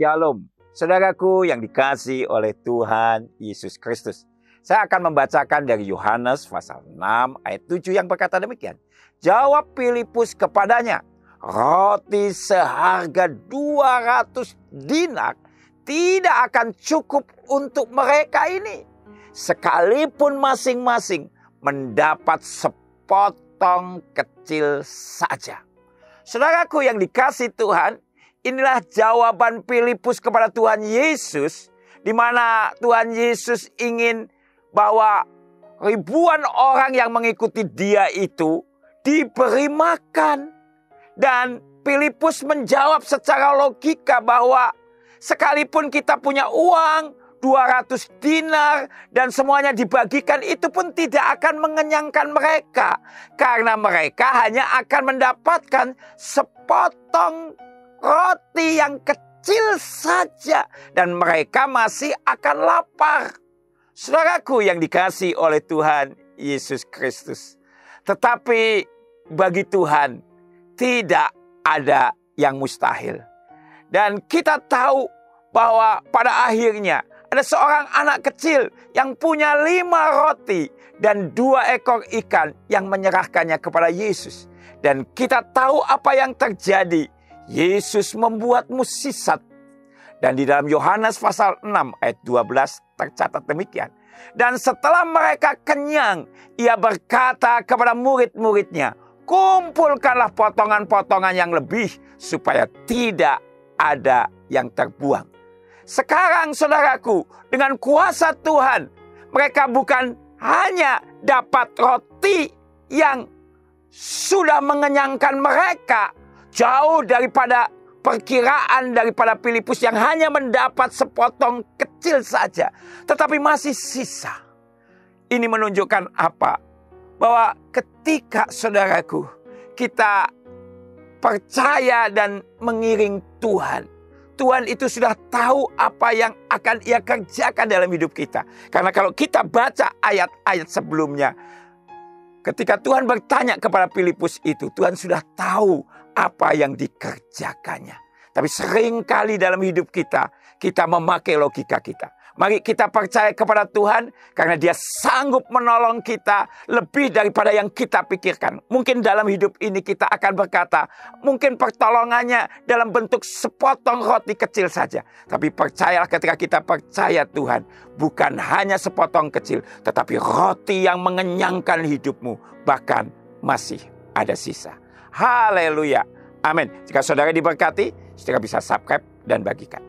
Shalom, saudaraku yang dikasihi oleh Tuhan Yesus Kristus. Saya akan membacakan dari Yohanes pasal 6 ayat 7 yang berkata demikian. Jawab Filipus kepadanya, roti seharga 200 dinar tidak akan cukup untuk mereka ini, sekalipun masing-masing mendapat sepotong kecil saja. Saudaraku yang dikasihi Tuhan, inilah jawaban Filipus kepada Tuhan Yesus, di mana Tuhan Yesus ingin bahwa ribuan orang yang mengikuti dia itu diberi makan. Dan Filipus menjawab secara logika bahwa sekalipun kita punya uang 200 dinar dan semuanya dibagikan, itu pun tidak akan mengenyangkan mereka. Karena mereka hanya akan mendapatkan sepotong roti yang kecil saja dan mereka masih akan lapar. Saudaraku yang dikasihi oleh Tuhan Yesus Kristus. Tetapi bagi Tuhan tidak ada yang mustahil. Dan kita tahu bahwa pada akhirnya ada seorang anak kecil yang punya 5 roti dan 2 ekor ikan yang menyerahkannya kepada Yesus. Dan kita tahu apa yang terjadi. Yesus membuat mukjizat. Dan di dalam Yohanes pasal 6 ayat 12 tercatat demikian. Dan setelah mereka kenyang, ia berkata kepada murid-muridnya, kumpulkanlah potongan-potongan yang lebih supaya tidak ada yang terbuang. Sekarang saudaraku, dengan kuasa Tuhan, mereka bukan hanya dapat roti yang sudah mengenyangkan mereka, jauh daripada perkiraan daripada Filipus yang hanya mendapat sepotong kecil saja. Tetapi masih sisa. Ini menunjukkan apa? Bahwa ketika saudaraku kita percaya dan mengiring Tuhan, Tuhan itu sudah tahu apa yang akan ia kerjakan dalam hidup kita. Karena kalau kita baca ayat-ayat sebelumnya, ketika Tuhan bertanya kepada Filipus itu, Tuhan sudah tahu apa yang dikerjakannya. Tapi seringkali dalam hidup kita, kita memakai logika kita. Mari kita percaya kepada Tuhan karena dia sanggup menolong kita lebih daripada yang kita pikirkan. Mungkin dalam hidup ini kita akan berkata, mungkin pertolongannya dalam bentuk sepotong roti kecil saja. Tapi percayalah ketika kita percaya Tuhan, bukan hanya sepotong kecil, tetapi roti yang mengenyangkan hidupmu, bahkan masih ada sisa. Haleluya. Amin. Jika saudara diberkati, saudara bisa subscribe dan bagikan.